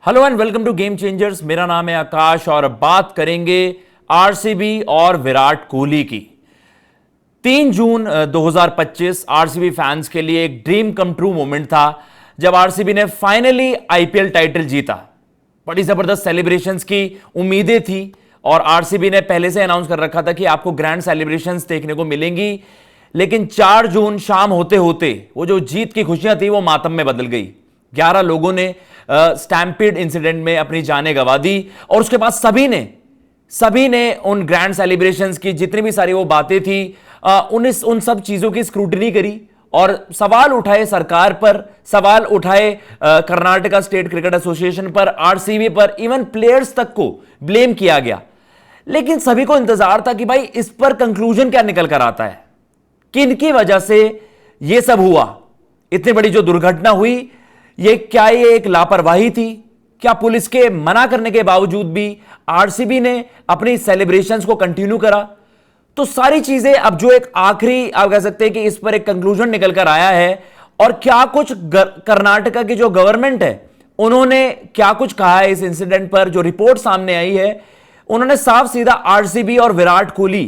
Hello and welcome to game changers. मेरा नाम है आकाश और बात करेंगे आरसीबी और विराट कोहली की। 3 जून 2025 आरसीबी फैंस के लिए एक ड्रीम कम ट्रू मोमेंट था जब आरसीबी ने फाइनली आईपीएल टाइटल जीता। बड़ी जबरदस्त सेलिब्रेशंस की उम्मीदें थी और आरसीबी ने पहले से अनाउंस कर रखा था कि आपको ग्रैंड सेलिब्रेशंस देखने को मिलेंगी, लेकिन 4 जून शाम होते होते वो जो जीत की खुशियां थी वो मातम में बदल गई। 11 लोगों ने स्टैम्पीड इंसिडेंट में अपनी जानें गंवा दी और उसके बाद सभी ने उन ग्रैंड सेलिब्रेशंस की जितनी भी सारी वो बातें थी उन सब चीजों की स्क्रूटनी करी और सवाल उठाए सरकार पर, सवाल उठाए कर्नाटका स्टेट क्रिकेट एसोसिएशन पर, आरसीबी पर, इवन प्लेयर्स तक को ब्लेम किया गया। लेकिन सभी को इंतजार था कि भाई इस पर कंक्लूजन क्या निकल कर आता है, किनकी वजह से यह सब हुआ, इतनी बड़ी जो दुर्घटना हुई ये एक लापरवाही थी? क्या पुलिस के मना करने के बावजूद भी आरसीबी ने अपनी सेलिब्रेशंस को कंटिन्यू करा? तो सारी चीजें अब जो एक आखिरी आप कह सकते हैं कि इस पर एक कंक्लूजन निकल कर आया है। और क्या कुछ कर्नाटका की जो गवर्नमेंट है उन्होंने क्या कुछ कहा है इस इंसिडेंट पर, जो रिपोर्ट सामने आई है उन्होंने साफ सीधा आरसीबी और विराट कोहली,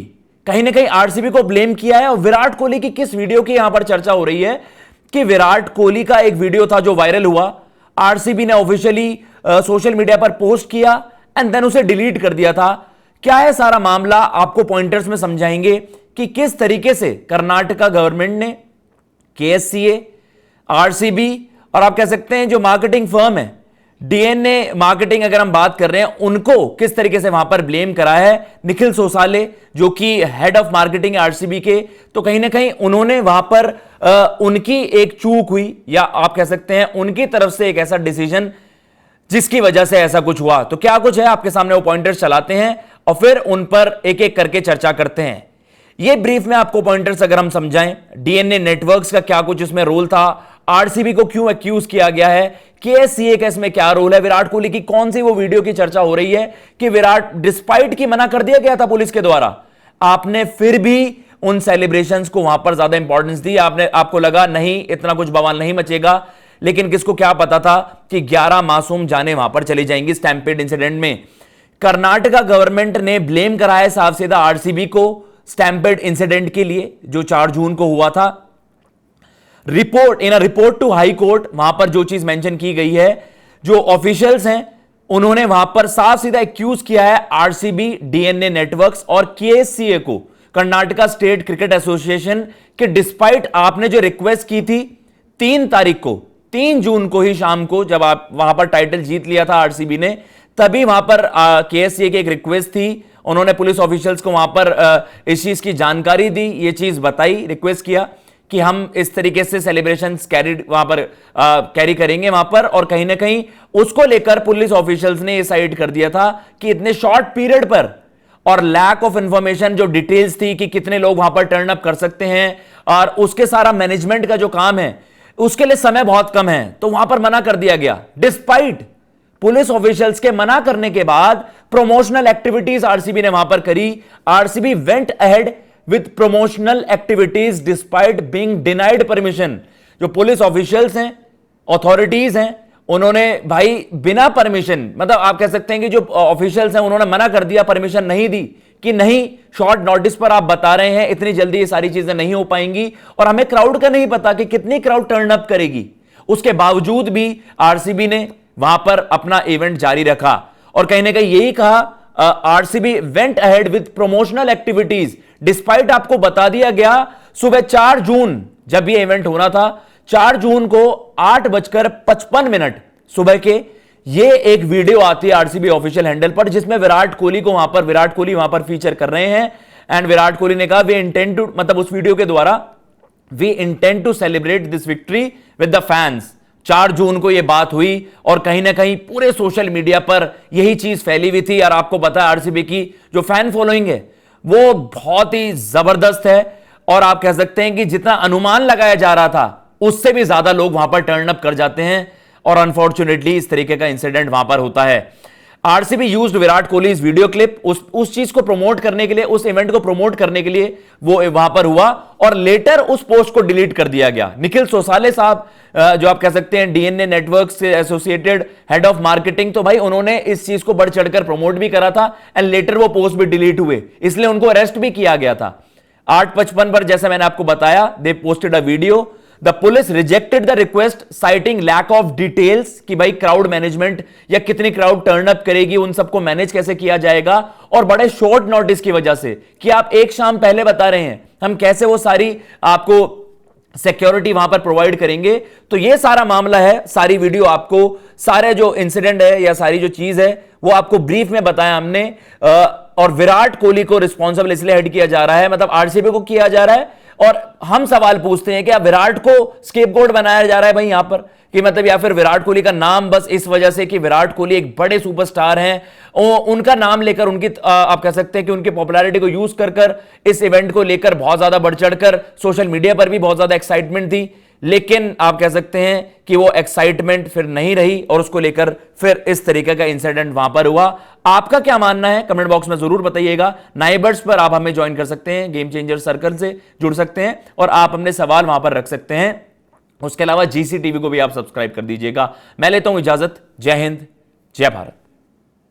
कहीं ना कहीं आरसीबी को ब्लेम किया है। और विराट कोहली की किस वीडियो की यहां पर चर्चा हो रही है कि विराट कोहली का एक वीडियो था जो वायरल हुआ, आरसीबी ने ऑफिशियली सोशल मीडिया पर पोस्ट किया एंड देन उसे डिलीट कर दिया था। क्या है सारा मामला, आपको पॉइंटर्स में समझाएंगे कि किस तरीके से कर्नाटका गवर्नमेंट ने केएससीए, आरसीबी और आप कह सकते हैं जो मार्केटिंग फर्म है डीएनए मार्केटिंग, अगर हम बात कर रहे हैं, उनको किस तरीके से वहां पर ब्लेम करा है। निखिल सोसाले जो कि हेड ऑफ मार्केटिंग आरसीबी के, तो कहीं ना कहीं उन्होंने वहां पर उनकी एक चूक हुई या आप कह सकते हैं उनकी तरफ से एक ऐसा डिसीजन जिसकी वजह से ऐसा कुछ हुआ। तो क्या कुछ है आपके सामने वो पॉइंटर्स चलाते हैं और फिर उन पर एक एक करके चर्चा करते हैं। ये ब्रीफ में आपको पॉइंटर्स अगर हम समझाएं, डीएनए नेटवर्क्स का क्या कुछ इसमें रोल था, आरसीबी को क्यों एक्यूज किया गया है, केएससीए का इसमें क्या रोल है, विराट कोहली की कौन सी वो वीडियो की चर्चा हो रही है कि विराट डिस्पाइट की मना कर दिया गया था पुलिस के द्वारा, आपने फिर भी उन सेलिब्रेशंस को वहां पर ज्यादा इंपॉर्टेंस दी। आपको लगा नहीं इतना कुछ बवाल नहीं मचेगा, लेकिन किसको क्या पता था कि 11 मासूम जाने वहां पर चली जाएंगी स्टैम्पेड इंसिडेंट में। कर्नाटका गवर्नमेंट ने ब्लेम कराया साफ सीधा आरसीबी को स्टैम्पेड इंसिडेंट के लिए जो 4 जून को हुआ था। रिपोर्ट टू हाई कोर्ट, वहां पर जो चीज मेंशन की गई है, जो ऑफिशियल्स हैं उन्होंने वहां पर साफ सीधा एक्यूज किया है आरसीबी, डीएनए नेटवर्क्स और केएससीए को, कर्नाटका स्टेट क्रिकेट एसोसिएशन के, डिस्पाइट आपने जो रिक्वेस्ट की थी 3 तारीख को, 3 जून को ही शाम को जब आप वहां पर टाइटल जीत लिया था आरसीबी ने, तभी वहां पर केएससीए की एक रिक्वेस्ट थी। उन्होंने पुलिस ऑफिशियल्स को वहां पर इस चीज की जानकारी दी, ये चीज बताई, रिक्वेस्ट किया कि हम इस तरीके से सेलिब्रेशंस कैरी करेंगे वहां पर। और कहीं ना कहीं उसको लेकर पुलिस ऑफिशियल्स ने ये साइड कर दिया था कि इतने शॉर्ट पीरियड पर और लैक ऑफ इंफॉर्मेशन, जो डिटेल्स थी कि कितने लोग वहां पर टर्न अप कर सकते हैं और उसके सारा मैनेजमेंट का जो काम है उसके लिए समय बहुत कम है, तो वहां पर मना कर दिया गया। डिस्पाइट पुलिस ऑफिशियल्स के मना करने के बाद प्रमोशनल एक्टिविटीज आरसीबी ने वहां पर करी। RCB went ahead with promotional activities despite being denied permission. जो पुलिस ऑफिशियल्स हैं, अथॉरिटीज हैं, उन्होंने भाई बिना परमिशन, मतलब आप कह सकते हैं कि जो ऑफिशियल्स हैं उन्होंने मना कर दिया, परमिशन नहीं दी कि नहीं, शॉर्ट नोटिस पर आप बता रहे हैं इतनी जल्दी ये सारी चीजें नहीं हो पाएंगी और हमें क्राउड का नहीं पता कि कितनी क्राउड टर्न अप करेगी। उसके बावजूद भी आरसीबी ने वहां पर अपना इवेंट जारी रखा और कहीं ना कहीं यही कहा, RCB went ahead with promotional activities despite, आपको बता दिया गया सुबह 4 जून जब ये इवेंट होना था, 4 जून को 8:55 सुबह के, ये एक वीडियो आती है आरसीबी ऑफिशियल हैंडल पर जिसमें विराट कोहली वहां पर फीचर कर रहे हैं। एंड विराट कोहली ने कहा वी इंटेंड टू, मतलब उस वीडियो के द्वारा, we intend to celebrate this victory with the fans. 4 जून को यह बात हुई और कहीं ना कहीं पूरे सोशल मीडिया पर यही चीज फैली हुई थी। और आपको पता है आरसीबी की जो फैन फॉलोइंग है वो बहुत ही जबरदस्त है और आप कह सकते हैं कि जितना अनुमान लगाया जा रहा था उससे भी ज्यादा लोग वहां पर टर्न अप कर जाते हैं और अनफॉर्चुनेटली इस तरीके का इंसिडेंट वहां पर होता है। आरसीबी यूज्ड विराट कोहली इस वीडियो क्लिप उस चीज को प्रमोट करने के लिए, उस इवेंट को प्रमोट करने के लिए वो वहां पर हुआ, और लेटर उस पोस्ट को डिलीट कर दिया गया। निखिल सोसाले साहब, जो आप कह सकते हैं डीएनए नेटवर्क से एसोसिएटेड हेड ऑफ मार्केटिंग, तो भाई उन्होंने इस चीज को बढ़ चढ़कर प्रमोट भी करा था एंड लेटर वो पोस्ट भी डिलीट हुए, इसलिए उनको अरेस्ट भी किया गया था। 8:55 पर जैसा मैंने आपको बताया, they posted a video, the police rejected the request citing lack of details, कि भाई क्राउड मैनेजमेंट या कितनी क्राउड टर्न अप करेगी, उन सबको मैनेज कैसे किया जाएगा, और बड़े शॉर्ट नोटिस की वजह से कि आप एक शाम पहले बता रहे हैं हम कैसे वो सारी आपको सिक्योरिटी वहां पर प्रोवाइड करेंगे। तो ये सारा मामला है, सारी वीडियो आपको, सारे जो इंसिडेंट है या सारी जो चीज है वो आपको ब्रीफ में बताया हमने। और विराट कोहली को रिस्पॉन्सिबल इसलिए हेड किया जा रहा है, मतलब आरसीबी को किया जा रहा है, और हम सवाल पूछते हैं कि अब विराट को स्केपगोट बनाया जा रहा है भाई यहां पर, कि मतलब या फिर विराट कोहली का नाम बस इस वजह से कि विराट कोहली एक बड़े सुपरस्टार हैं, उनका नाम लेकर उनकी आप कह सकते हैं कि उनकी पॉपुलैरिटी को यूज कर इस इवेंट को लेकर बहुत ज्यादा बढ़ चढ़कर सोशल मीडिया पर भी बहुत ज्यादा एक्साइटमेंट थी, लेकिन आप कह सकते हैं कि वो एक्साइटमेंट फिर नहीं रही और उसको लेकर फिर इस तरीके का इंसिडेंट वहां पर हुआ। आपका क्या मानना है कमेंट बॉक्स में जरूर बताइएगा। नाइबर्स पर आप हमें ज्वाइन कर सकते हैं, गेम चेंजर सर्कल से जुड़ सकते हैं और आप अपने सवाल वहां पर रख सकते हैं। उसके अलावा जीसी टीवी को भी आप सब्सक्राइब कर दीजिएगा। मैं लेता हूं इजाजत। जय हिंद, जय भारत।